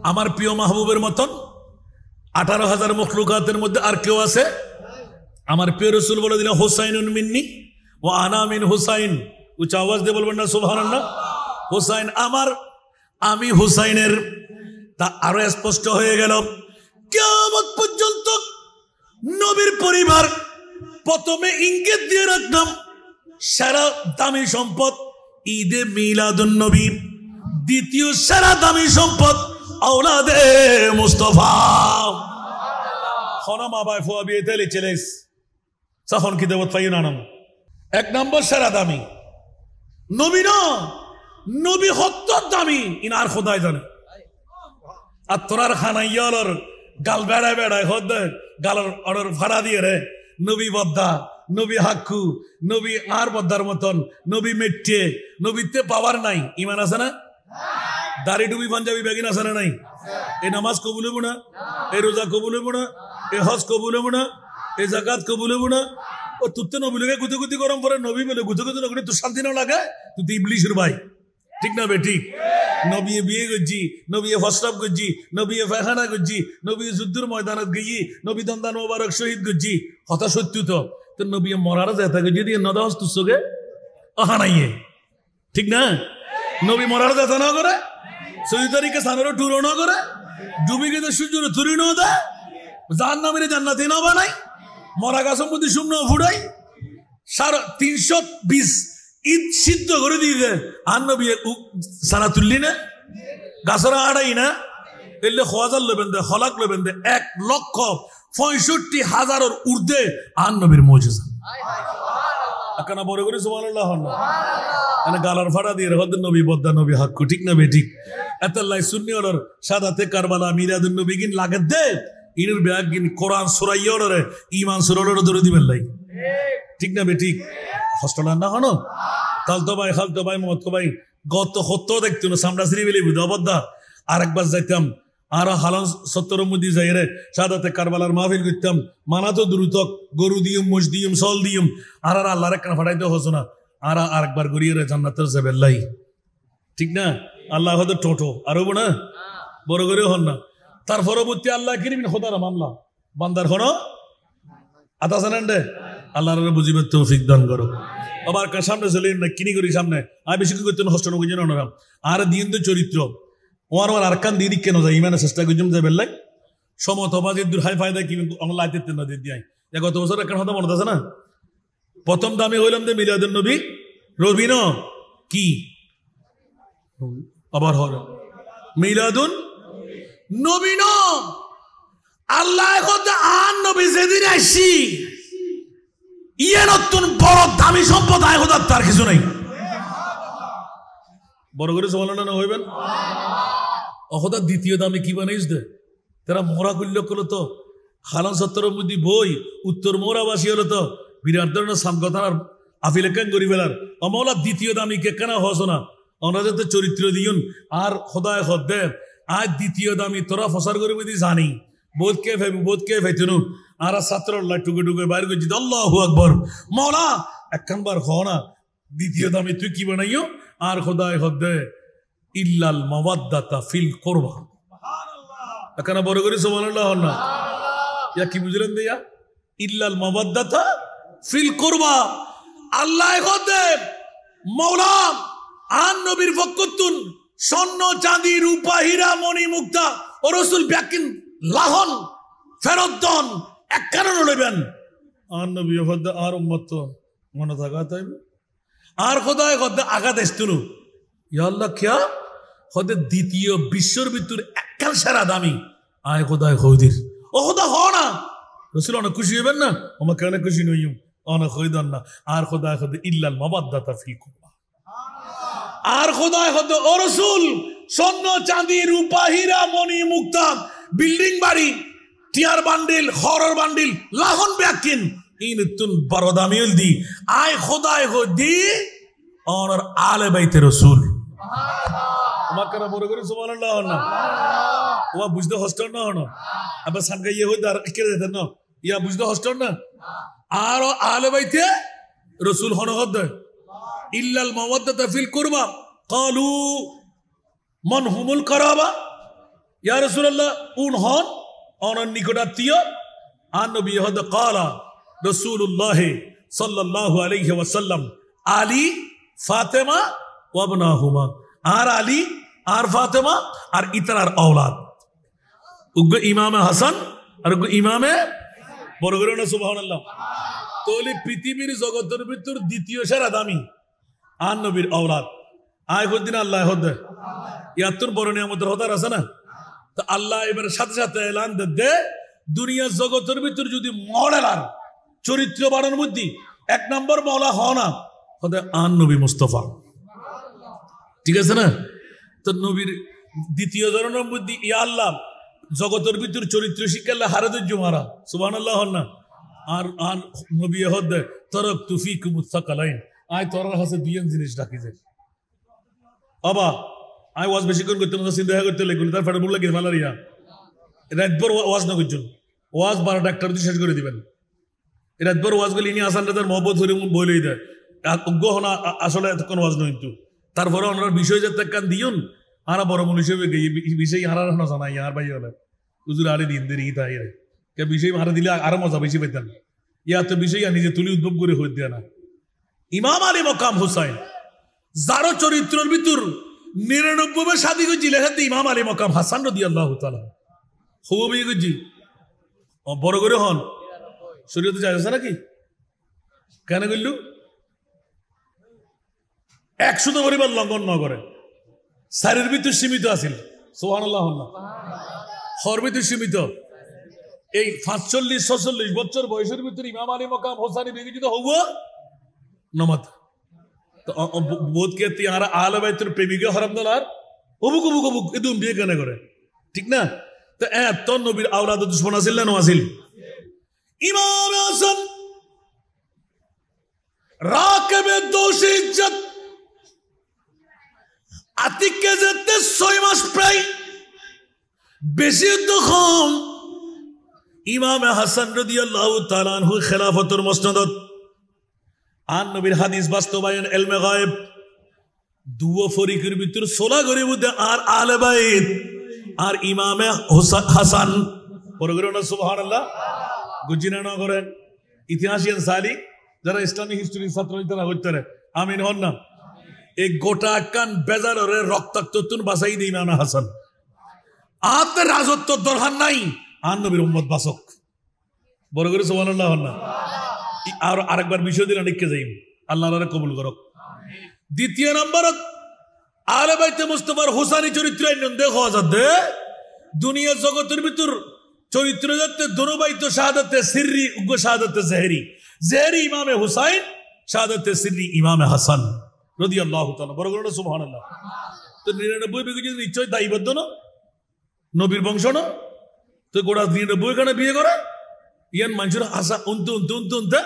আমার প্রিয় মাহবুবের মতন 18,000 মখলুকাতের মধ্যে আর কেউ আছে? আমার প্রিয় রাসূল বলে দিলেন হুসাইনুন মিন্নি ওয়া আনা মিন হুসাইন। উচ্চ আওয়াজ দিয়ে বলবেন না সুবহানাল্লাহ? হুসাইন আমার, আমি হুসাইনের। তা আরো স্পষ্ট হয়ে গেল কিয়ামত পর্যন্ত নবীর পরিবার প্রথমে ইঙ্গিত দিয়ে রাখলাম সেরা দামি সম্পদ ঈদে মিলাদুন নবী, দ্বিতীয় সেরা দামি সম্পদ আওলাদে মুস্তাফা। খনা মা বাই ফুয়া বিয়ে তেলে চলেস তখন কি দেবত পাই না। এক নম্বর সেরা দামি নবী না, নবী হত্তর দামি ইনার খোদাই জানে। আর তোরার খানাইয়ালর গাল বেড়ায় বেড়ায় হদ গালর অর্ডার ভাড়া দিয়ে রে নবী বদ্দা, নবী হাক্কু, নবী আর বদ্দার মতন, নবী মেট্টে, নবীতে পাওয়ার নাই। ইমান আছে না? দাড়ি টুপি পাঞ্জাবি বেগিন আছে না নাই? এই নামাজ কবুল হবো না, এই রোজা কবুল হবো না, এই হজ কবুল হবো না, এই জাকাত কবুল হবো না। ও তুই নবী লোকে গুতি গুতি গরম পরে নবী বলে গুতি গুতি নগরে তোর শান্তি না লাগে, তুই তো ইবলিশের ভাই। ঠিক না বে? ঠিক। নবী বিয়ে করছি, নবী ফসলাপ করছি, নবী ফায়খানা করছি, নবী যুদ্ধের ময়দানত গিয়ে নবী দন্দান মোবারক শহীদ করছি। কথা সত্যি তো নবী মরার যেতে যদি নদাস তুর সঙ্গে অহানাইয়ে। ঠিক না? নবী মরার যেতে না করে, সৌদি তারিখে সানেরও টুরো না করে, ডুবি গেছে সূর্যের থুরি না দেয়, জাহান নামের জান্নাতি না বানাই, মরা গাছের মধ্যে শূন্য ফুটাই, 320 ঈদ সিদ্ধ করে দিয়ে দেয়। আর নবী সারা তুললি না, গাছরা আড়াই না, এলে হাজার লেবেন দে, হলাক লেবেন দে, 1,65,000 ঊর্ধ্বে আর নবীর মৌজুজা। আকানা বড় করে সুবহানাল্লাহ না, মানে গালার ফাড়া দিয়ে হদ নবী বদ্দা নবী হাক্কু। ঠিক না বে? ঠিক। এতাল্লাই সুন্নি ওর সাদাতে কারবালা মিলাদুন নবী গিন লাগে দে ইনের ব্যাগ গিন কোরআন সূরা ইয়রে ঈমান সূরা ধরে দিবেন লাই। ঠিক না বে? ঠিক। হস্টলা না হনো তালতো ভাই খালতো ভাই মহতো ভাই গত হত্য দেখতো না সামনা শ্রী বেলি বুধ অবদ্দা। আর একবার যাইতাম আর হালান 70 মুদি যাই রে সাদাতে কারবালার মাহফিল করতাম। মানা তো দ্রুত গরু দিয়ম মোষ দিয়ম সল দিয়ম আর আল্লাহ রেখান ফাটাইতে হস না আর আরেকবার গড়িয়ে রে জান্নাতের যাবেল্লাই। ঠিক না? আল্লাহ হয়তো টোটো আর হবো না, বড় করে হন না। তার পরবর্তী আল্লাহ কিনিবিন খোদার মামলা বান্দার হন আতা জানেন রে আল্লাহর বুঝিবার তৌফিক দান করো। আবার সামনে চলে না কিনি করি সামনে আমি বেশি কি করতেন হস্ট নগিয়ে নরাম আর দিন তো চরিত্র ওর আর আরকান দিদি কেন যায় ইমানে চেষ্টা করছিলাম যাই বেল্লাই সমত বাজের দূর হাই ফায়দা কি আমার লাইতে না দিদি গত বছর একটা কথা মনে আছে না? প্রথম দামে হইলাম যে মিলাদুন নবী রবি ন কি আবার হর মিলাদুন নবী ন আল্লাহ আন নবী যেদিন আসি ইয়ে নতুন বড় দামি সম্পদ আয় হতার তার কিছু নাই। বড় করে সমালোচনা না হইবেন অহদার দ্বিতীয় দামে কি বানাইস দে তারা মোরা করল করলো তো হালান 70 মধ্যে বই উত্তর মোরাবাসী হলো তো বিরাট ধরনের সামগতার আফিল কেন করি বেলার অমলা দ্বিতীয় দামি কে কেন হস না ওনাদের তো চরিত্র দিয়ন আর খোদায় হদ্দে আজ দ্বিতীয় দামি তোরা ফসার করে বুঝি জানি বোধ কে ফেবি বোধ কে ফেতুনু আর ছাত্র টুকে টুকে বাইরে করছি আল্লাহু আকবার মৌলা একখানবার হ না দ্বিতীয় দামি তুই কি বানাইও আর খোদায় হদ্দে ইল্লাল মাওয়াদ্দাতা ফিল কুরবা। এখানে বড় করে সুবহানাল্লাহ না ইয়া কি বুঝলেন দিয়া ইল্লাল মাওয়াদ্দাতা ফিল কুরবা। আল্লাহ হদ্দে মৌলা আন নবীর ফকতুন স্বর্ণ চাঁদি রূপা হীরা মণি মুক্তা ও রাসূল ব্যাকিন লাহন ফেরত দন এক কারণ লইবেন আর নবী হদ্দে আর উম্মত মনে থাকা তাই আর খোদায় হদ্দে আঘাত এসতুনু ইয়া আল্লাহ কিয়া হদ্দে দ্বিতীয় বিশ্বর ভিতর একখান সেরা দামি আয় খোদায় খৌদির ও খোদা হ না রাসূল অনেক খুশি হইবেন না আমাকে অনেক খুশি নইম অনেক হইদন না আর খোদায় হদ্দে ইল্লাল মাওয়াদ্দাতা ফিল কুরবা। আর খোদায় হদ্দে ও রাসূল স্বর্ণ চাঁদি রূপা হীরা মণি মুক্তা বিল্ডিং বাড়ি টিয়ার বান্ডিল হরর বান্ডিল লাহন ব্যাকিন ইনতুন বড় দামিল দি আয় খোদায় হদ্দি আর আলে বাইতে রাসূল তোমাকে না বড় করে সুবহানাল্লাহ না ওয়া বুঝতে হস্টন না হনো আবার সানকে ইয়ে হই আর কে দেন না ইয়া বুঝতে হস্টন না আর আলে বাইতে রাসূল হন হদ্দ ইল্লাল মাওয়াদ্দাতা ফিল কুরবা ক্বালু মান হুমুল কারাবা ইয়া রাসূলুল্লাহ উন হন অনন নিকটাত্মীয় আর নবী হদ ক্বালা রাসূলুল্লাহ সাল্লাল্লাহু আলাইহি ওয়াসাল্লাম আলী ফাতেমা ওয়া ইবনাহুমা আর আলী আর ফাতেমা আর ইতরার আওলাদ উগ্র ইমামে হাসান আর উগ্র ইমামে বড় করে না সুবহানাল্লাহ তাহলে পৃথিবীর জগতের ভিতর দ্বিতীয় সেরা দামি আর নবীর আওলাদ আয় হদ্দিন আল্লাহ হদ ইয়াত্তর বড় নিয়ামতের হদার আছে না তো আল্লাহ এবার সাথে সাথে এলান দে দুনিয়ার জগতের ভিতর যদি মডেল আর চরিত্র বাড়ানোর মধ্যে এক নম্বর মৌলা হ না হতে আন নবী মুস্তফা ঠিক আছে না তো নবীর দ্বিতীয় ধরনের মধ্যে ইয়া আল্লাহ জগতের ভিতর চরিত্র শিক্ষা হারে ধৈর্য মারা সুবহানাল্লাহ না আর আর নবী হদ তরক তুফিকুম মুত্তাকালাইন আয় তোর কাছে দুইজন জিনিস রাখি যায় বাবা আই ওয়াজ বেশিক্ষণ করতে না চিন্তা করতে লাগলো তার ফেটে বললে কি ম্যালেরিয়া রাতভর ওয়াজ না করছেন ওয়াজ 12টা একটা শেষ করে দিবেন রাতভর ওয়াজ গুলি নিয়ে আসান তার মহব্বত হলে বলেই দেয় গহনা আসলে এতক্ষণ ওয়াজ নয় কিন্তু তারপরে ওনার বিষয় যাতে কান দিয়ন আর বড় মনুষ্য বিষয় হারার না জানাই আর ভাই হলে হুজুর আলী দিন দেরি তাই রে কে বিষয় হারা দিলে আরো মজা বেশি পেতেন ইয়া তো বিষয় নিজে তুলি উদ্ভব করে হয়ে দেয় না ইমাম আলী মকাম হুসাইন যারো চরিত্রের ভিতর 99 শাদি করছি লেখাতে ইমাম আলী মকাম হাসান রাদিয়াল্লাহু তাআলা হবো বিয়ে করছি বড় করে হন শরীয়তে যায় আছে নাকি কেন করলু 100 পরিবার লঙ্ঘন ন করে সারের ভিতর সীমিত আছিল সুবহানাল্লাহ হর ভিতর সীমিত এই 45-46 বছর বয়সের ভিতর ইমাম আলী মকাম হোসানি বিবেচিত হব নমত তো বোধ কে তিহারা আহলে বাইতের প্রেমিকা হারামদার অবুক অবুক অবুক এদুম বিয়ে কেন করে ঠিক না তো এত নবীর আওলাদ দুশমন আছিল না আছিল ইমাম হাসান রাকিবে দোষী ইজ্জত আতিককে যেতে 6 মাস প্রায় বেশি তখন ইমাম হাসান রাদিয়াল্লাহু তাআলা আনহু খেলাফতের মসনদত আর নবীর হাদিস বাস্তবায়ন ইলমে গায়েব দুও ফরিকের ভিতর 16 গরিব আর আহলে বাইত আর ইমামে হাসান পরগরে না সুবহানাল্লাহ গুজিনা না করেন ইতিহাসিয়ান সালি যারা ইসলামিক হিস্ট্রি ছাত্র তারা হইতরে আমিন হন না এই গোটা কান বেজারের রক্তাক্ত তুন বাঁচাই দিই ইমাম হাসান আতে রাজত্ব দরকার নাই আর নবীর উম্মত বাসক বড় করে সুবহানাল্লাহ হন না আর আরেকবার বিষয় দিলে লিখে যাই আল্লাহ কবুল করক দ্বিতীয় নম্বর আহলে বাইতে মুস্তাফার হুসাইনি চরিত্র দেখো দে দুনিয়া জগতের ভিতর চরিত্র যাতে দোনোবাইতো শাহাদাতে সিররি উগ্র শাহাদাতে জেহেরি জেহেরি ইমামে হুসাইন শাহাদাতে সিররি ইমামে হাসান রাদিয়াল্লাহু তাআলা বড় করে সুবহানাল্লাহ তো 99 বিঘে নিশ্চয় দায়বদ্ধ না নবীর বংশ না তো গোটা 99 খানে বিয়ে করে ইয়ান মানুষের হাসান উনতে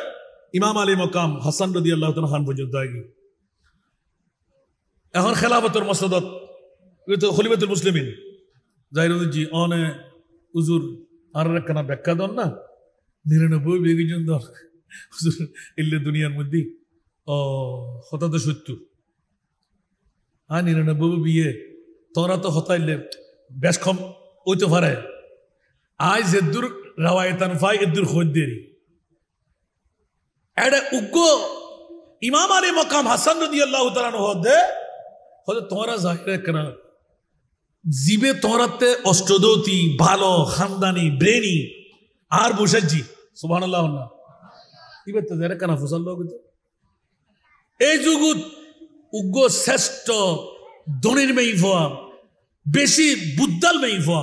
ইমাম আলী মকাম হাসান রাদিয়াল্লাহু তাআলা খান পর্যন্ত আগে এখন খেলাফতের মসনদত খলিফাতুল মুসলিমিন জাহিরুদ্দিন অনে হুজুর আর একখানা ব্যাখ্যা দেন না 99 বিঘে জন হুজুর ইল্লে দুনিয়ার মধ্যে হতাত সত্য আর 99 বিয়ে তোরা তো হতাইলে বেশ কম ওইতে পারে আজ এদুর রাওয়ায়তান ফাই এদুর খদ্দেরি এডে উগ্র ইমাম আলী মকাম হাসান রাদিয়াল্লাহু তাআলা হদে হদে তোরা জাহির কেনা জিবে তোরাতে অষ্টদৌতি ভালো খানদানি ব্রেনি আর বসেছি সুবহানাল্লাহ না ইবে তো যারা কেনা ফসল লোক এই যুগুত উগ্র শ্রেষ্ঠ দনির মেইফা বেশি বুদ্দাল মেইফা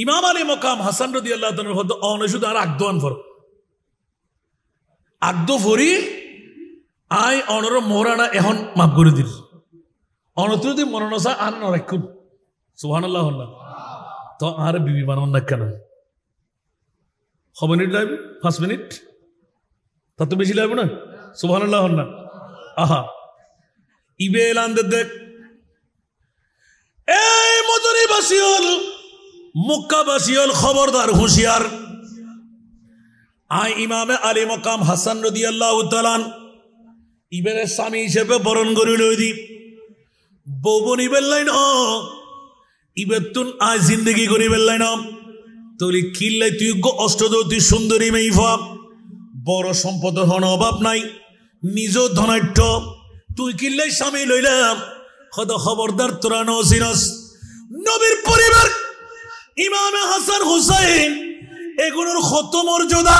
ইমাম আলী মকাম হাসান রাদিয়াল্লাহু তাআলা হদ অনশুদ আর আকদোয়ান ফর আকদো ফরি আই অনর মোহরানা এখন মাফ করে দিল অনত্রদি মননসা আর নরাক্ষুন সুবহানাল্লাহ তো আর বিবি বানান না কেন মিনিট লাগবে 5 মিনিট তত বেশি লাগবে না সুবহানাল্লাহ না আহা ইবে এলান দেখ এই মদনী বাসিয়ল মক্কা বাসিয়ল খবরদার হুঁশিয়ার আই ইমামে আলী মকাম হাসান রাদিয়াল্লাহু তাআলা ইবের স্বামী হিসেবে বরণ করে লই দি বৌবন ইবের লাইন ইবেতুন আজ জিন্দগি করি বেললাই না তুই কিল্লাই তুই অষ্টদতী সুন্দরী মেইফা বড় সম্পদের হন অভাব নাই নিজ ধনাঢ্য তুই কিল্লাই স্বামী লইলাম কত খবরদার তোরা নসিনস নবীর পরিবার ইমামে হাসান হুসাইন এগুলোর কত মর্যাদা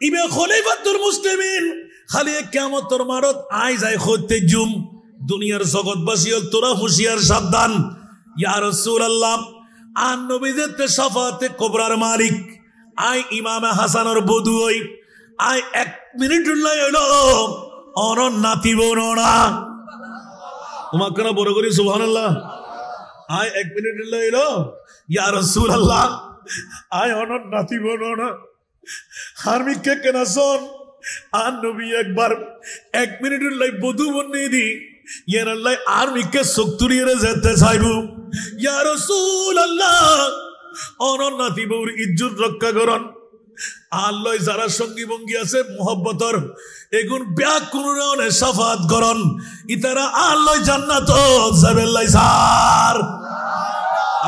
ইবে খলিফাতুল মুসলিমিন খালি কিয়ামতের মারত আই যায় খতে জুম দুনিয়ার জগৎবাসী তোরা হুঁশিয়ার সাবধান ইয়া রাসূলুল্লাহ আন নবীতে শাফাতে কুবরার মালিক আই ইমামে হাসানের বধূ হই আই 1 মিনিট হইলো অনন নাতি বোনরা তোমার কেন বড় করি সুবহানাল্লাহ আই 1 মিনিট হইলো ইয়া রাসূলুল্লাহ আই অনন নাতি বোনরা হারমিকে কেন শোন আর নবী একবার 1 মিনিট লাই বধূ বন্নি দি ইয়ার আল্লাহ আর্মিকে শক্তিরিয়ে যেতে চাইবো ইয়া রাসূলুল্লাহ অনন নাতি বউর ইজ্জত রক্ষা করন আল্লাহ যারা সঙ্গী বঙ্গী আছে মোহব্বতর এগুন ব্যাগ কোনরানে শাফাত করন ইতারা আল্লাহ জান্নাত যাবেলাই স্যার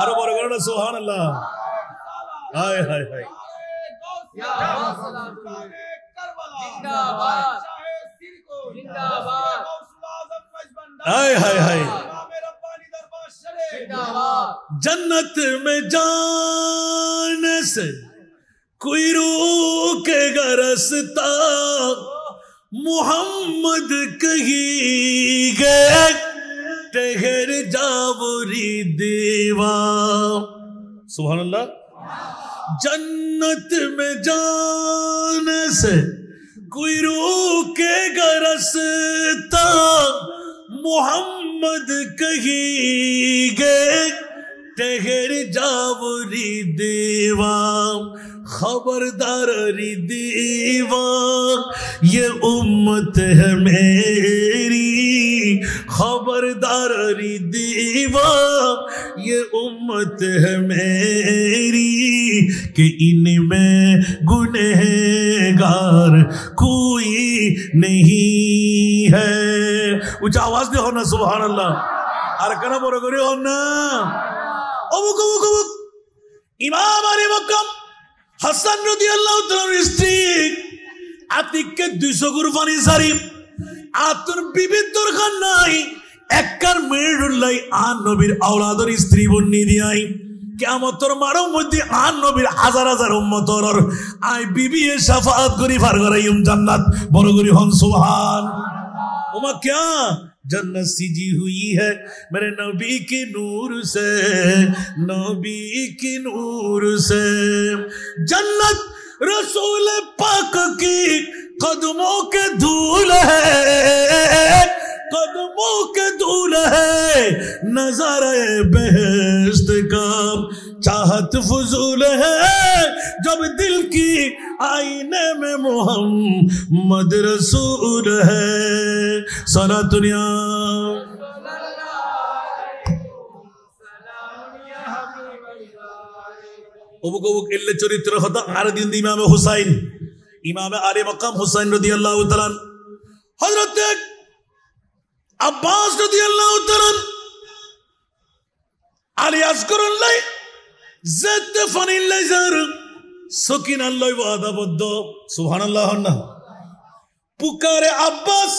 আরো বড় করে সুবহানাল্লাহ হায় হায় হায় हाय हाय हाय जन्नत में जाने से कोई रोकेगा रास्ता मोहम्मद कहीं गए ठहर जावरी देवा सुभान अल्लाह जन्नत में जाने से कोई रोकेगा रास्ता मोहम्मद कहीं गए ठहर जावरी देवा खबरदार री देवा ये उम्मत है मेरी खबरदार री देवा ये उम्मत है मेरी कि इनमें गुनहगार कोई नहीं है ऊंचा आवाज दे हो ना सुभान अल्लाह আর কেন বড় করে হন না অমুক অমুক অমুক ইমাম আলী মক্কাম হাসান রাদিয়াল্লাহু তাআলার স্ত্রী আতিককে 200 কুরবানি সারি আতর বিবির দরকার নাই একবার মেরুল্লাই আন নবীর আওলাদের স্ত্রী বন্নি দিয়াই কিয়ামতের মারো মধ্যে আন নবীর হাজার হাজার উম্মতর আই বিবি এ শাফাআত করি পার করাইম জান্নাত বড় করি হন সুবহান उमा क्या जन्नत सीजी हुई है मेरे नबी के नूर से नबी के नूर से जन्नत रसूल पाक की कदमों के धूल है कदमों के धूल है नजारे बेहश्त का चाहत फजूल है जब दिल की आईने में मोहम्मद रसूल है सारा दुनिया অবুক অবুক এলে চরিত্র হতো আর দিন ইমামে হুসাইন ইমামে আলী মকাম হুসাইন রাদিয়াল্লাহু তাআলা হযরত আব্বাস রাদিয়াল্লাহু তাআলা আলী আসগরুল্লাহ জাত ফানিল্লাহ জার সকিন আল্লাহ ওয়াদাবদ্ধ সুবহানাল্লাহ না पुकारे अब्बास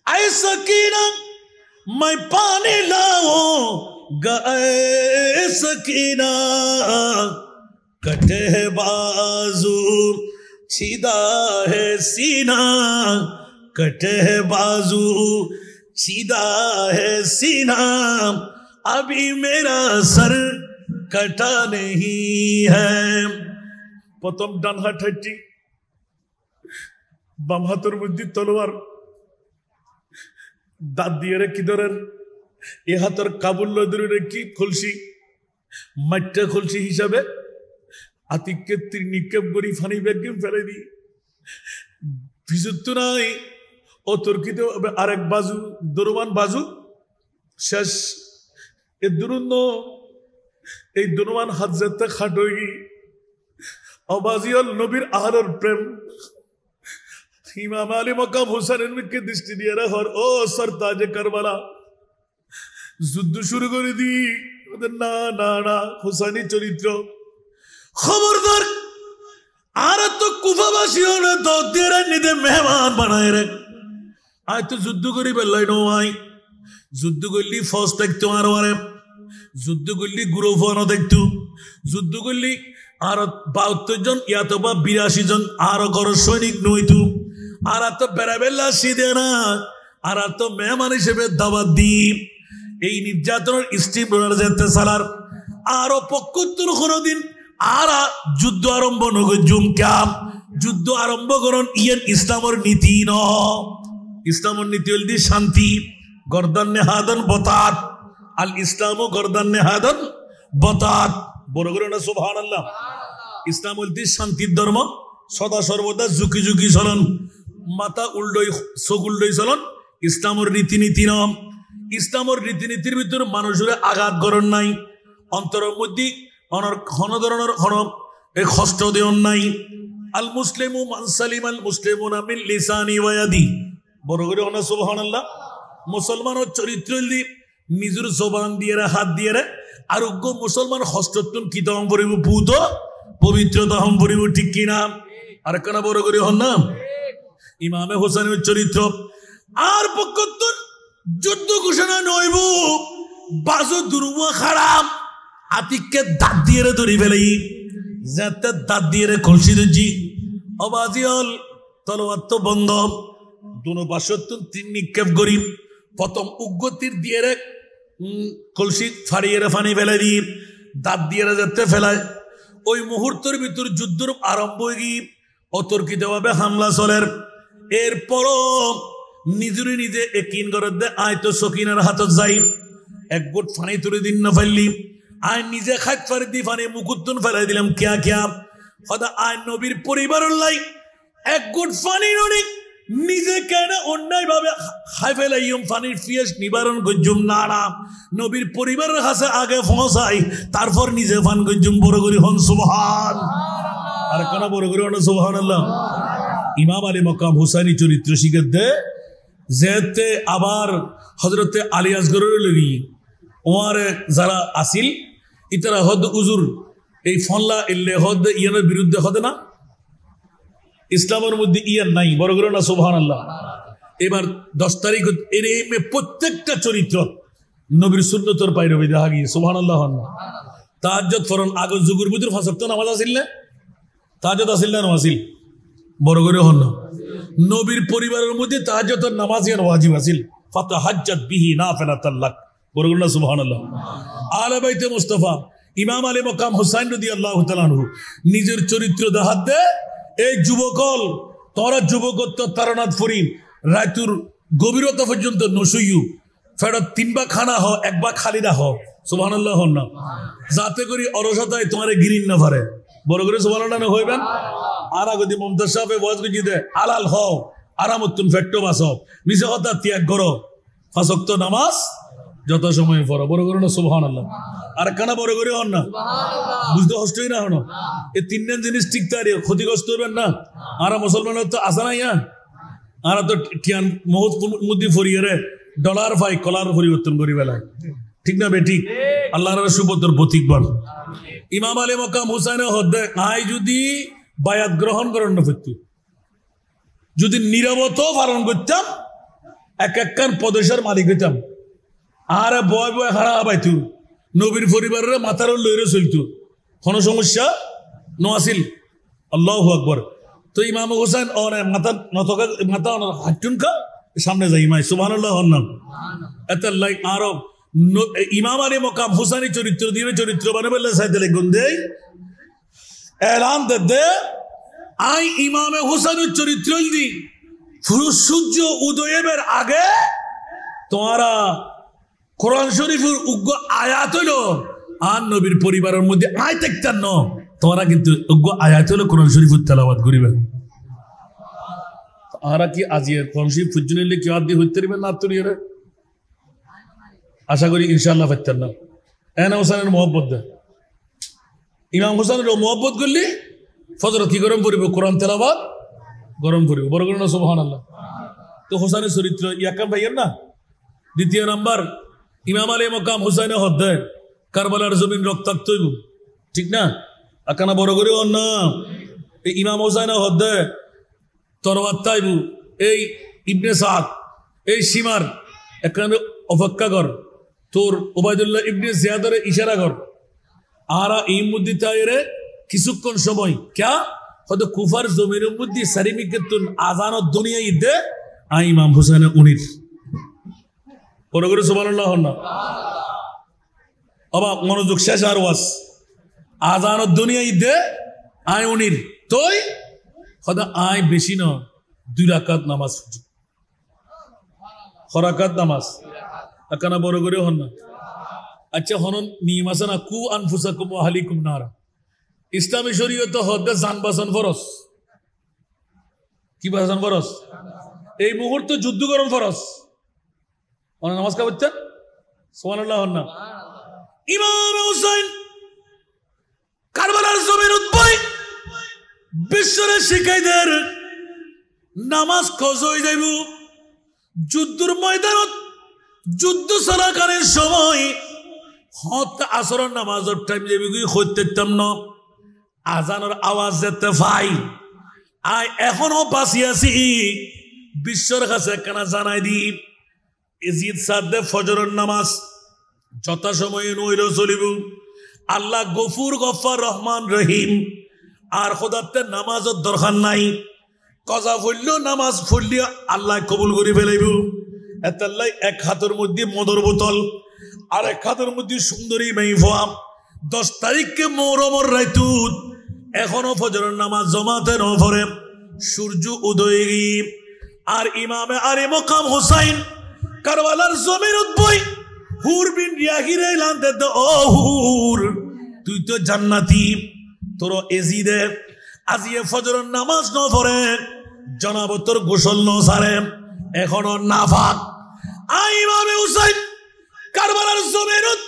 आए सकीना मैं पानी लाओ गए सकीना कटे है बाजू सीधा है सीना कटे है बाजू सीधा है सीना अभी मेरा सर कटा नहीं है प्रथम डान हाथ हट्टी বাম হাতের মধ্যে তলোয়ার দাঁত দিয়ে রেখে ধরেন এ হাতের কাবুল ধরে রেখে খুলসি মাঠটা খুলসি হিসাবে আতিককে নিক্ষেপ করি ফানি ব্যাগে ফেলে দিই ভিজুত নাই অতর্কিত আরেক বাজু দরমান বাজু শেষ এ দুরুন্ন এই দরমান হাত যেতে খাটই অবাজিয়াল নবীর আহারের প্রেম ইমাম আলী মকাম হুসাইনের দিকে দৃষ্টি দিয়ে রাখর ও সরতাজে কারবালা যুদ্ধ শুরু করে দি না না না, হুসাইনি চরিত্র খবরদার। আর তো কুফাবাসী হলে তো তেরা নিতে মেহমান বানায় রে। আয় তো যুদ্ধ করি বেলাই নয়, যুদ্ধ করলি ফস দেখতো আরো আরে, যুদ্ধ করলি গুরু ফোয়ানো দেখতো, যুদ্ধ করলি আর ৭২ জন ইয়াতো বা ৮২ জন আরো ঘর সৈনিক নইতো। আর তো বেড়াবেলা সিদে না, আর তো মেহমান হিসেবে দাবাত দি এই নির্যাতনের স্টিম রোলার যেতে সালার আরো ৭৫ কোনদিন আর যুদ্ধ আরম্ভ নগজুম কাম যুদ্ধ আরম্ভ করুন ইয়েন ইসলামের নীতি ন। ইসলামের নীতি হল দি শান্তি, গর্দান নেহাদন বতাত, আল ইসলামও গর্দান নেহাদন বতাত। বড় করে না সুবহানাল্লাহ। ইসলাম বলতে শান্তির ধর্ম, সদা সর্বদা ঝুঁকি ঝুঁকি চলন, মাথা উল্ডই চোখ উল্ডই চলন ইসলামের রীতিনীতি নাম। ইসলামের রীতিনীতির ভিতরে মানুষের আঘাত করণ নাই, অন্তরের মধ্যে কোন ধরনের এই কষ্ট দেওয়ার নাই। আল মুসলিমু মান সালিম আল মুসলিমুনা মিন লিসানি ওয়া ইয়াদি। বড় করে না সুবহানাল্লাহ। মুসলমানের চরিত্র দি নিজের জবান দিয়ে হাত দিয়ে আরোগ্য মুসলমান হস্তত্বন কি দহম পড়িব পুত পবিত্র দহম পড়িব, ঠিক কিনা? আর কেনা বড় করে হন না ইমামে হোসেনের চরিত্র। আর পক্ষত্তর যুদ্ধ ঘোষণা নইব বাজো দুর্বা খারাপ আতিককে দাঁত দিয়ে ধরি ফেলাই, যাতে দাঁত দিয়ে কলসি দিচ্ছি অবাজি হল তলোয়ার তো বন্ধ, দুনো পাশত্তর ৩ নিক্ষেপ করি। প্রথম উগ্রতির দিয়ে কলসি ফাড়িয়ে ফানি ফেলাই দি, দাঁত দিয়ে যেতে ফেলায়। ওই মুহূর্তের ভিতর যুদ্ধ আরম্ভ হয়ে গিয়ে অতর্কিত ভাবে হামলা চলের। এরপরও নিজরে নিজে একিন করে দে আয় তো সকিনার হাতত যাই, এক গোট ফানি তুলে দিন না ফেললি, আয় নিজে খাত ফারি দি ফানি মুকুত্তন ফেলাই দিলাম কিয়া কিয়া হদা আয় নবীর পরিবারের লাই এক গোট ফানি ননি নিজে কেন অন্যায় ভাবে খাই ফেলাইম ফানির ফিয়াস নিবারণ গজ্জুম না না, নবীর পরিবারের কাছে আগে পৌঁছাই তারপর নিজে ফান গজ্জুম। বড় করি হন সুবহান। আর কেন বড় করি হন সুবহানাল্লাহ। ইমাম আলী মকাম হুসাইনি চরিত্র শিখে দে যেতে আবার হজরতে আলী আসগরের লগি ওয়ার যারা আসিল ইতারা হদ উজুর এই ফনলা ইল্লে হদ ইয়ানের বিরুদ্ধে হদে না, ইসলামের মধ্যে ইয়ার নাই। বড় করে না সুবহানাল্লাহ। এবার 10 তারিখ এর প্রত্যেকটা চরিত্র নবীর সুন্নতর পাইরবি দেখা গিয়ে সুবহানাল্লাহ হন। তাহাজ্জুদ ফরন আগে যুগুর ভিতর 5 ওয়াক্ত নামাজ আসিল না, তাহাজ্জুদ আসিল না নামাজিল? বড় করে হন না। নবীর পরিবারের মধ্যে তাহাজ্জুদের নামাজ ইয়ান ওয়াজিব আসিল, ফাতাহাজ্জাত বিহি নাফিলাতাল লাক। বড় করে না সুবহানাল্লাহ। আলে বাইতে মুস্তাফা ইমাম আলী মকাম হুসাইন রাদিয়াল্লাহু তাআলা আনহু নিজের চরিত্র দেখাত দে এই যুবকল তোরা যুবকত্ব তারনাথ ফরিম রায়তুর গভীরতা পর্যন্ত নসইয়ু ফেরত 3 বার খানা হ 1 বার খালি রাখ সুবহানাল্লাহ হন না, যাতে করি অলসতায় তোমারে গিরিন না পারে। বড় করে সুবহানাল্লাহ না হইবেন। আর আগদি মুমতাজ সাহেব ওয়াজ করে দে আলাল হও আরামতুন ফেট্টো বাসব মিছে কথা ত্যাগ করো 5 ওয়াক্ত নামাজ যত সময় পড়ো। বড় করে না সুবহানাল্লাহ। আর কানা বড় করে হন না, বুঝতে কষ্টই না হন। এই 3 জিনিস ঠিক তারি ক্ষতিগ্রস্ত হবেন না। আর মুসলমানের তো আসা নাই, আর তো টিয়ান মহৎ মুদি ফরিয়ে রে ডলার ভাই কলার পরিবর্তন করি বেলায়, ঠিক না বেটি? আল্লাহর সুবতর প্রতীক বল। ইমাম আলী মকাম হুসাইন হদ্দে আই যদি বায়াত গ্রহণ করেন না ফেরতু, যদি নীরবত পালন করতাম এক একখান প্রদেশের মালিক হইতাম। আর বয় বয় হারা পাইতু নবীর পরিবারের মাথার লইরে চলতো, কোনো সমস্যা নআসিল। আল্লাহু আকবার। তো ইমাম হুসাইন মাথা নতকা মাথা হাঁটুন খা সামনে যাই মাই সুবহানাল্লাহ হন না। এত লাইক আরব ইমাম আলী মকাম হুসাইনি চরিত্র দিয়ে চরিত্র বানাবে সাইদে গন্ধে এলান দে আই ইমামে হুসাইনের চরিত্র দি সূর্য উদয়ের আগে তোমারা কোরআন শরীফের উগ্র আয়াত হইল আর নবীর পরিবারের মধ্যে আয় দেখতেন ন, তোমরা কিন্তু উগ্র আয়াত হইল কোরআন শরীফের তেলাওয়াত করিবেন। আর কি আজিয়ে কোরআন শরীফ ফুজুনিলে কি আদি হইতে পারবেন না তুই রে? আশা করি ইনশাআল্লাহ পাইতেন না। এনা হোসেনের মহব্বত দে ইমাম হোসেনের মহব্বত করলি ফজর কি গরম পড়িব, কোরআন তেলাওয়াত গরম পড়িব। বড় করে না সুবহানাল্লাহ। তো হোসেনের চরিত্র ইয়াকাম ভাইয়ের না। দ্বিতীয় নাম্বার ইমাম আলী মকাম হুসাইন হদ্দে কারবালার জমিন রক্তাক্ত হইব ঠিক না আকানা বড় করে না এই ইমাম হোসাইন হদ্দে তরবাত তাইব এই ইবনে সাদ এই সীমার এখানে অপেক্ষা কর তোর ওবায়দুল্লাহ ইবনে জিয়াদের ইশারা কর আর এই মধ্যে তাইরে কিছুক্ষণ সময় ক্যা হয়তো কুফার জমিনের মধ্যে সারিমিকেতুন আজানত দুনিয়া ঈদে আই ইমাম হোসেন উনির বড় করে সুবহানাল্লাহ না অবা মনোযোগ শেষ আর ওয়াস আজানত দুনিয়া ঈদে আই উনির তোই হয়তো আই বেশি না 2 রাকাত নামাজ খরাকাত নামাজ একানা বড় করে হন না আচ্ছা হনন নিয়ম আছে না কু আনফুসাকুম ওয়া আহলিকুম নারা ইসলামী শরীয়ত হদ্দে জান বাঁচান ফরজ কি বাঁচান ফরজ এই মুহূর্তে যুদ্ধ করণ ফরজ নামাজ কা বলছেন সুবহানাল্লাহ না ইমাম হোসেন কারবালার জমির উদ্ভয় বিশ্বরে শিখাইদের নামাজ খোঁজ হয়ে যাইব যুদ্ধর ময়দানত যুদ্ধ চলাকালীন সময় হত আসরের নামাজের টাইম যাবি হইতেতাম না আজানের আওয়াজ যেতে ভাই আই এখনো বাঁচি আছি বিশ্বর কাছে কেনা জানাই দি ইজিদ সাদ্দে ফজরের নামাজ যথাসময়ে নইর চলিব আল্লাহ গফুর গফার রহমান রহিম আর খোদাতে নামাজের দরকার নাই কজা ফুললেও নামাজ ফুললে আল্লাহ কবুল করে ফেলাইব এতাল্লাই এক হাতের মধ্যে মদর বোতল আর এক হাতের মধ্যে সুন্দরী মেইফা 10 তারিখকে মৌরমর রাইতুত এখনো ফজরের নামাজ জমাতে ন পড়ে সূর্য উদয় আর ইমামে আরে মকাম হোসাইন কারবালার জমির উদ্ভয় হুর বিন রিয়াহিরে লানতে তো ও হুর তুই তো জান্নাতি তোর এজিদে আজিয়ে ফজরের নামাজ ন পড়ে জনাব তোর গোসল ন সারে এখনো নাফাক আই ইমামে হোসাইন কারবালার জমিনত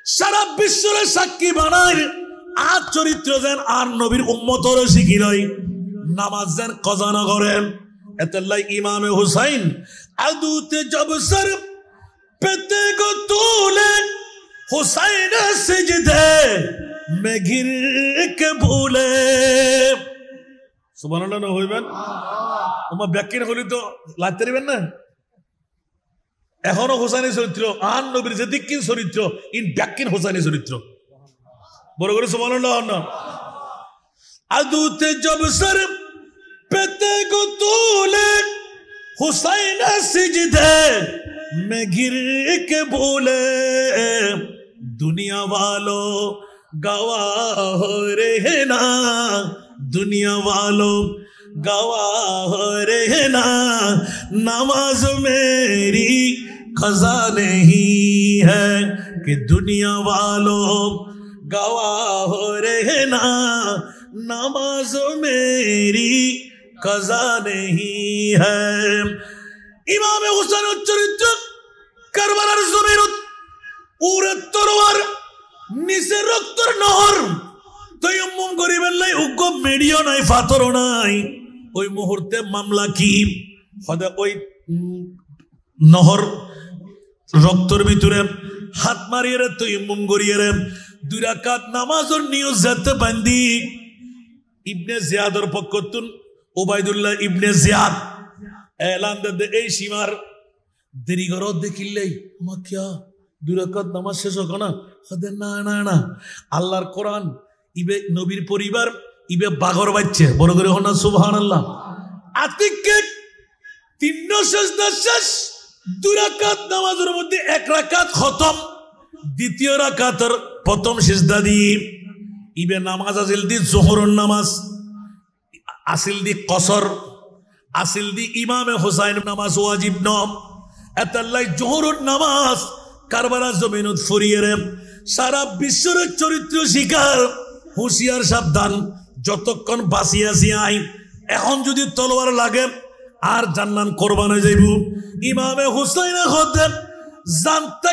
সারা বিশ্বরে সাক্ষী বানায় আর চরিত্র যেন আর নবীর উম্মতর শিখি লয় নামাজ যেন কজা না করেন এতলাই ইমামে হুসাইন আদুতে জব সর পেতে গো তুলে হুসাইন সিজদে মে ঘির কে ভুলে সুবহানাল্লাহ না হইবেন ওমা ব্যাখ্যা হলি তো লাগতে দিবেন না এখনো হোসাইনের চরিত্র আর নবীর যে দিকিন চরিত্র ইন ব্যাখ্যা হোসাইনের চরিত্র বড় করে সুবহানাল্লাহ না আদুতে জব সর পেতে গো তুলে হুসাইন সিজদে মে গির কে ভুলে দুনিয়া वालो गवाह रहना दुनिया वालों गवाह रहना नमाज मेरी खजा नहीं है कि दुनिया वालों गवाह रहना नमाज मेरी खजा नहीं है इमाम हुसैन चरित्र करबलार जमीনত उरे तरोয়ার নিচে রক্তের নহর তয়ম্মুম করিবেন লাই উগ্র মিডিয়া নাই ফাতর নাই ওই মুহূর্তে মামলা কি হদে ওই নহর রক্তের ভিতরে হাত মারিয়ে রে তয়ম্মুম করিয়ে রে 2 রাকাত নামাজের নিয়ত যেতে বান্দি ইবনে জিয়াদের পক্ষতুন ওবাইদুল্লাহ ইবনে জিয়াদ এলান দে এই সীমার দেরি করো দেখিলেই মা কিয়া 2 রাকাত নামাজ শেষ হোক না হদে না না না আল্লাহর কোরআন ইবে নবীর পরিবার ইবে বাগর বাজছে বড় করে হনা সুবহানাল্লাহ আতিকে 3 সিজদা শেষ 2 রাকাত নামাজের মধ্যে 1 রাকাত খতম দ্বিতীয় রাকাতের প্রথম সিজদা দি ইবে নামাজ আসিল দি যোহরের নামাজ আসিল দি কসর আসিল দি ইমামে হুসাইন নামাজ ওয়াজিব ন এতাল্লাই যোহরের নামাজ কারবালার জমিনত ফুরিয়ে রে সারা বিশ্বের চরিত্র শিকার হুঁশিয়ার সাবধান যতক্ষণ বাঁচি আছি আই এখন যদি তলোয়ার লাগে আর জান্নান কোরবান হয়ে যাইব ইমামে হুসাইন হতে জানতে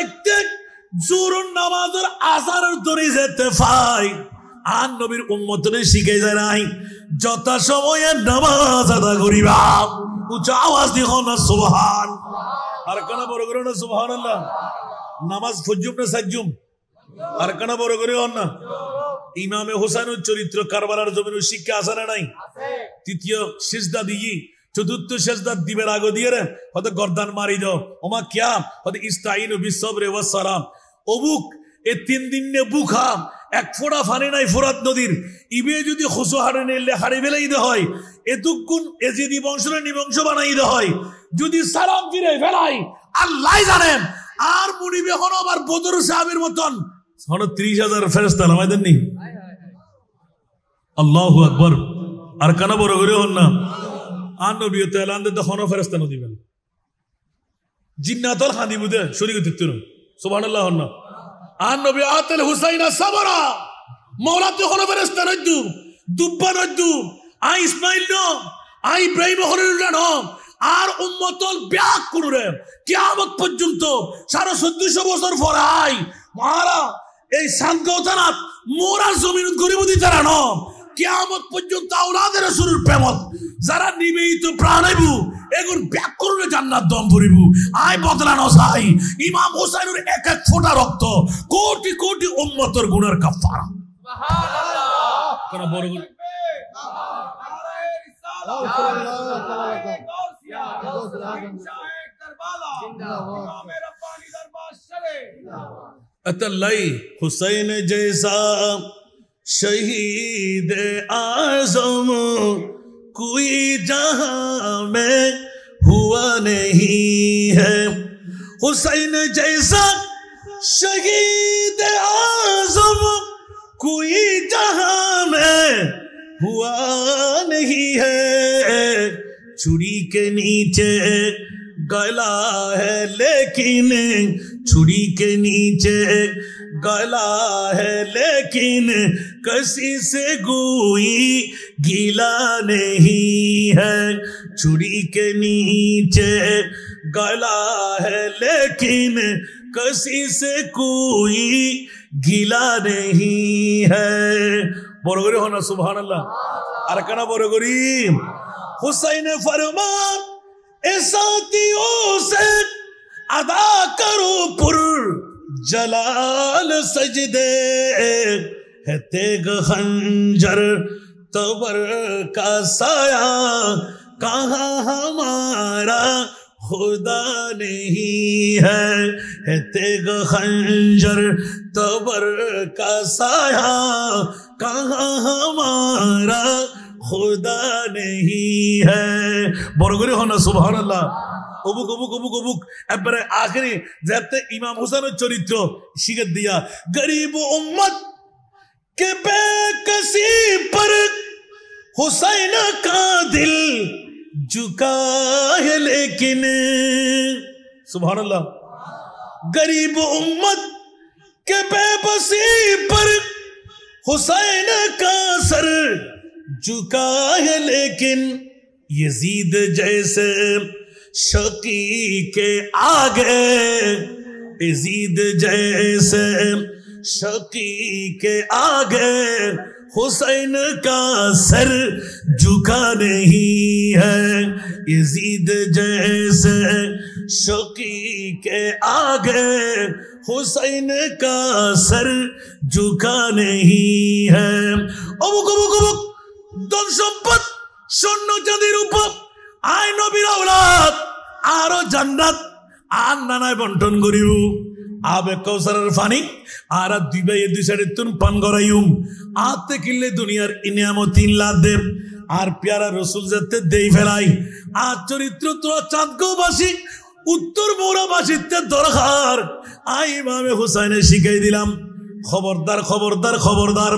জোহরের নামাজের আজানের দড়ি যেতে পাই আর নবীর উম্মতরে শিখে যায় নাই যথা সময়ে নামাজ আদা করিবা উচ্চ আওয়াজ দি হন সুবহান আর কেন বড় করে না সুবহানাল্লাহ নামাজ ফজুম না সাজুম আর কানা বড় করে হন না ইমামে হোসেনের চরিত্র কারবালার জমির শিক্ষা আছে না নাই তৃতীয় সিজদা দিই চতুর্থ সিজদা দিবের আগে দিয়ে রে হয়তো গর্দান মারি দাও ওমা কিয়া হয়তো ইস্তাইনু বিসবরে ওয়াস সালাম অবুক এ 3 দিন নে বুখাম এক ফোঁটা পানি নাই ফোরাত নদীর ইবে যদি খুশু হারে নিলে হারে ফেলাই দে হয় এতক্ষণ এজিদি বংশরে নিবংশ বানাই দে হয় যদি সালাম ফিরে ফেলাই আল্লাহ জানেন আর মুনিবে হন আবার বদর সাহাবের মতন হন 30,000 ফেরেশতা নামাই দেননি আল্লাহু আকবার আর কানা বড় করে হন না আর নবী তো এলান দে হন ফেরেশতা ন দিবেন জিন্নাতল হাদি বুদে শরীক দিতেন সুবহানাল্লাহ হন না আর নবী আতেল হুসাইনা সাবরা মাওলাতে হন ফেরেশতা নদু দুব্বা নদু আই ইসমাইল ন আই ইব্রাহিম হরির ন আর উম্মতল ব্যাক করুরে কিয়ামত পর্যন্ত 1450 বছর পরাই মারা এই সানগাঁও থানা মোরা জমিন গরিবদি তারা ন কিয়ামত পর্যন্ত আওলাদের রাসূলের প্রেমত যারা নিবেদিত প্রাণাইবু এগুন ব্যাক করুরে জান্নাত দম ভরিবু আই বদলানো চাই ইমাম হোসেনের এক এক ফোঁটা রক্ত কোটি কোটি উম্মতের গুনার কাফারা সুবহানাল্লাহ কোন বড় अतल्लाई हुसैन जैसा शहीद आज़म कोई जहां में हुआ नहीं है हुसैन जैसा शहीद आज़म कोई जहां में हुआ नहीं है छुरी के नीचे गला है लेकिन छुरी के नीचे गला है लेकिन कसी से कोई गीला नहीं है छुरी के नीचे गला है लेकिन कसी से कोई गीला नहीं है বড় করে হনা সুবহানাল্লাহ আর কানা বড় করি हुसैन फरमान ए साथियों से अदा करो पुर जलाल सजदे है तेग खंजर तबर का साया कहाँ हमारा खुदा नहीं है तेग खंजर तबर का साया कहाँ हमारा खुदा नहीं है বড় করে হনা সুবহানাল্লাহ অবুক অবুক অবুক অবুক একবারে আখেরি যাতে ইমাম হোসেনের চরিত্র শিখে দিয়া গরিব উম্মত के बेकसी पर हुसैन का दिल झुका है लेकिन सुबहानल्लाह गरीब उम्मत के बेबसी पर हुसैन का सर झुका है लेकिन यजीद जैसे शकी के आगे यजीद जैसे शकी के आगे हुसैन का सर झुका नहीं है यजीद जैसे शकी के आगे हुसैन का सर झुका नहीं है অবুক অবুক অবুক ধন সম্পদ স্বর্ণ চাঁদির উপর আয় নবীর আওলাদ আরো জান্নাত আর নানায় বন্টন করিব আবে কৌসারের পানি আর দিবে এই দুই সাইডে তুন পান করাইম আতে কিনলে দুনিয়ার ইনিয়ামত ইল্লাদে আর প্যারা রসুল যেতে দেই ফেলাই আর চরিত্র তোরা চাঁদগাঁওবাসী উত্তর মৌরাবাসীতে দরকার আই ইমামে হুসাইনে শিখাই দিলাম খবরদার খবরদার খবরদার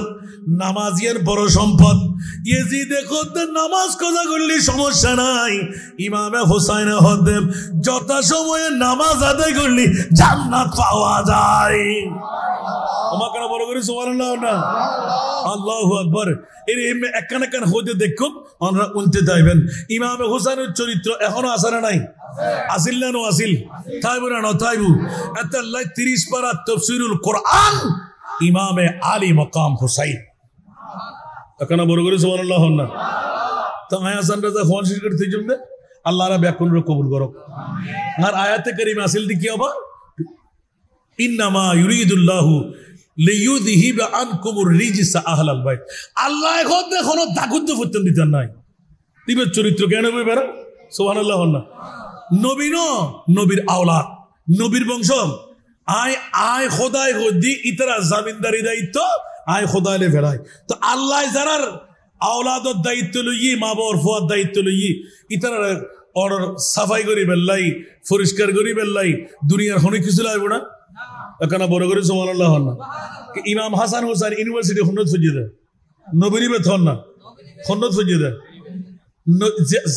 নামাজিয়ার বড় সম্পদ ইয়েজিদে খোদ নামাজ কাজা করলে সমস্যা নাই ইমামে হুসাইনে হদে যথা সময়ে নামাজ আদায় করলে জান্নাত পাওয়া যায় ওমা কেন বড় করে সুবহানাল্লাহ না আল্লাহু আকবার এর একখান একখান হতে দেখুন আমরা উনতে যাইবেন ইমামে হুসাইনের চরিত্র এখনো আছে না নাই আসিল না নো আসিল তাইবু না ন তাইবু আল্লাহ 30 পারা তাফসীরুল কোরআন ইমামে আলী মাকাম হুসাইন এখানে বড় করে সুবহানাল্লাহ না তো হাসান রাজা খান শিরকের তিজুমে আল্লাহর ব্যাকুল রে কবুল করো আর আয়াতে কারিমা আসিল দি কি হবে ইন্নামা ইউরিদুল্লাহু লিইউযহিবা আনকুমুর রিজসা আহলাল বাইত। আল্লাহ এখন এখনো দাগুদ্দ ফুটতেন দিতেন নাই। দিবের চরিত্র কেন বের সুবহানাল্লাহ না। নবী নবীর আওলাদ, নবীর বংশ। আয় খোদায় হদ্দি ইতারা জামিনদারি দায়িত্ব আয় খোদাইলে ফেরায়। তো আল্লাহ যারার আওলাদর দায়িত্ব লইয়ে, মা বাবার ফুয়ার দায়িত্ব লইয়ে ইতারা ওর সাফাই করি বেল্লাই, পরিষ্কার করি বেল্লাই, দুনিয়ার অনেক কিছু লাগবে না। এখানে বড় করে সুবহানাল্লাহ না। ইমাম হাসান হোসেন ইউনিভার্সিটি খন্ডত ফজিয়ে দেয়, নবীর বেতন না, খন্ডত ফজিয়ে দেয়।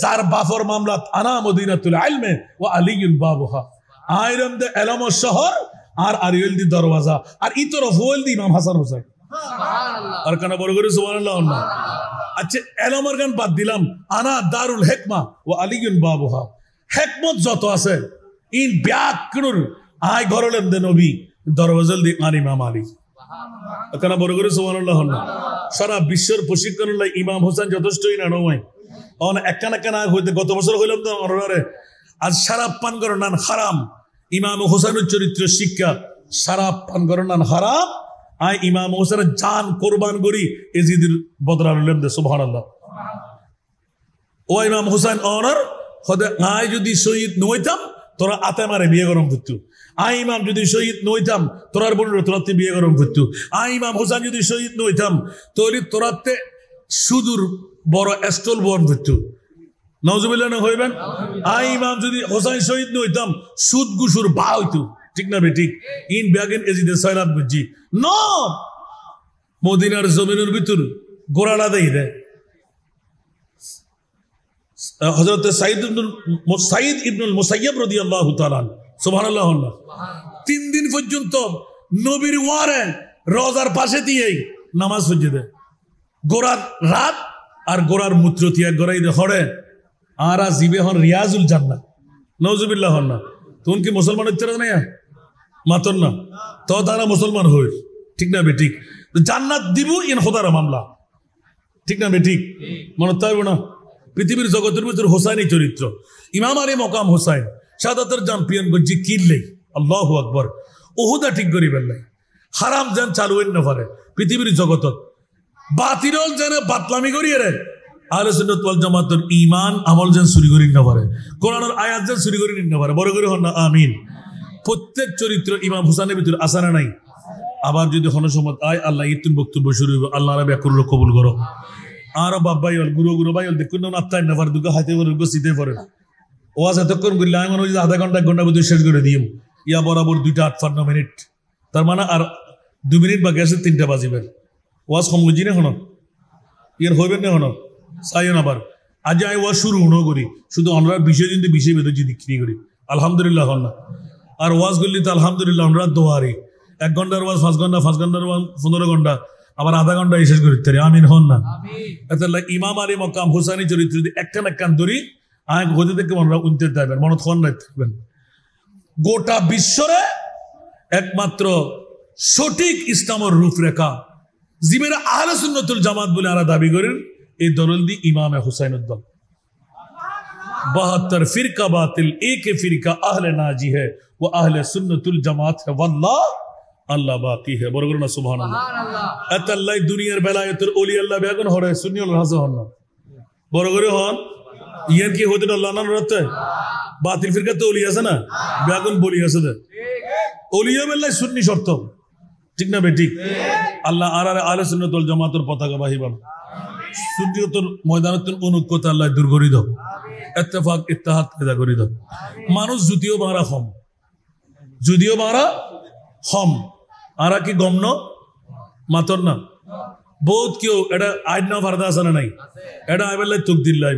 যার বাফর মামলাত আনা মদিনাতুল ইলমে ওয়া আলিয়ুন বাবুহা, আইরম দে এলম শহর আর আরিয়ল দি দরওয়াজা, আর ইতর ফুল দি ইমাম হাসান হোসেন সুবহানাল্লাহ। আর কেন বড় করে সুবহানাল্লাহ না। আচ্ছা এলমের গান বাদ দিলাম, আনা দারুল হিকমা ওয়া আলিয়ুন বাবুহা। হিকমত যত আছে ইন ব্যাকরুর আয় ঘরলেন দে নবী দরওয়াজাল দি আর ইমাম আলী। কেন বড় করে সুবহানাল্লাহ না। সারা বিশ্বের প্রশিক্ষণ ইমাম হোসেন যথেষ্টই না নয়। একখানা হইতে গত বছর হইলাম তো অনারে, আজ শারাব পান করার নান হারাম। ইমাম হোসেনের চরিত্র শিক্ষা, শারাব পান করার নান হারাম। আই ইমাম হোসেনের জান কোরবান করি এজিদের বদলা নিলাম দে সুবহানাল্লাহ। ও ইমাম হোসেন অনার হদে আয় যদি শহীদ নইতাম তোরা আতে মারে বিয়ে গরম করতু। আই ইমাম যদি শহীদ নইতাম তোরার বোনের তোরাতে বিয়ে গরম করতু। আই ইমাম হোসেন যদি শহীদ নইতাম তোর তোরাতে সুদূর বড় স্টল বহন করতো। নাউজুবিল্লাহ না হইবেন। আই ইমাম যদি হোসেন শহীদ নইতাম সুদ গুসুর বা হইতো। ঠিক না বেঠিক? ইন ব্যাগেন এজিদে সয়লাব বুঝছি ন মদিনার জমিনের ভিতর গোড়াটা দেই দেয়। হযরত সাঈদ ইবনুল মুসাইয়্যিব রাদিয়াল্লাহু তাআলা সুবহানাল্লাহ। 3 দিন পর্যন্ত নবীর ওয়ারে রোজার পাশে দিয়েই নামাজ পড়তে দেয়। গোড়ার রাত আর গোড়ার মূত্র তিয়াগ গড়াই দে হরে আর জিবে হন রিয়াজুল জান্নাত। নাউজুবিল্লাহ না। তুন কি মুসলমান হচ্ছে না মাতন না তো তারা মুসলমান হই। ঠিক না বেঠিক? জান্নাত দিব ইন খোদার মামলা। ঠিক না বেঠিক? মনে তাইব না। পৃথিবীর জগতের ভিতর হোসাইনি চরিত্র ইমাম আলী মকাম হোসাইন শাহাদাতের চ্যাম্পিয়ন গজ্জি কিনলেই আল্লাহু আকবার। ওহুদা ঠিক করি বেল্লাই হারাম যেন চালু না পারে পৃথিবীর জগতত। বাতিল যেন বাতলামি করিয়ে রে আহলে সুন্নাত ওয়াল জামাতের ঈমান আমল যেন চুরি করি না পারে, কোরআনের আয়াত যেন চুরি করি না পারে। বড় করে হন না আমিন। প্রত্যেক চরিত্র ইমাম হুসাইনের ভিতরে আসে না নাই? আবার যদি হন সময় আয় আল্লাহ ইতুন বক্তব্য শুরু হইব, আল্লাহ রাব্বি ব্যাকুল কবুল করো। আর বাবাই হল গুরু ভাই হল দেখুন না আত্মায় না পারে দুটো হাতে করে সিতে পড়ে ওয়াজ এতক্ষণ করলে আমি মনে হয় আধা ঘন্টা ভিতরে শেষ করে দিই। ইয়া বরাবর 2:58 মিনিট, তার মানে আর 2 মিনিট বাকি আছে 3টা বাজিবেন। ওয়াজ কম বুঝি না হনো ইয়ার হইবেন না হনো চাইও আবার আজ আমি ওয়াজ শুরু হনো করি শুধু আমরা বিষয় কিন্তু বিষয় ভেতর যদি বিক্রি করি আলহামদুলিল্লাহ হন না। আর ওয়াজ করলি তো আলহামদুলিল্লাহ আমরা দোয়ারি 1 ঘন্টার ওয়াজ 5 ঘন্টা 5 ঘন্টার ওয়াজ 15 ঘন্টা আবার আধা ঘন্টা শেষ করতে পারি। আমিন হন না। ইমাম আলী মকাম হুসাইনি চরিত্র যদি একখান ধরি আয় হতে থেকে মনে উনতে থাকবেন মনে থাকবেন। গোটা বিশ্বরে একমাত্র সঠিক ইসলামের রূপরেখা জিমেরা আহলে সুন্নাতুল জামাত বলে আরা দাবি করেন এই দরল দি ইমামে হুসাইনের দল। 72 ফিরকা বাতিল এক ফিরকা আহলে নাজি है वो আহলে সুন্নাতুল জামাত है वल्लाह আল্লাহ বাকি है। বড় করুন সুবহানাল্লাহ। আতাল্লাহ দুনিয়ার বেলায়েতের ওলি আল্লাহ বেগুন হরে সুন্নিউল হাসান হন না। বড় করে হন ইয়ার কি হতে আল্লাহ নাম রাতে বাতিল ফিরকা তো ওলি আছে না বেগুন বলি আছে দে ওলিয়া বেল্লাই সুন্নি শর্ত। ঠিক না বেঠিক? আল্লাহ আর আহলে সুন্নাতুল জামাতের পতাকা বাহিবান সুন্নিয়তের ময়দানের অনুকূলতা আল্লাহ দূর করে দাও, ইত্তেফাক ইত্তেহাদ পয়দা করে দাও। মানুষ যদিও মারা হম আরা কি গমন মাতর না বহুত কেউ এটা আইন না ফারদা আছে না নাই এটা আইবেলাই তুক দিল্লাই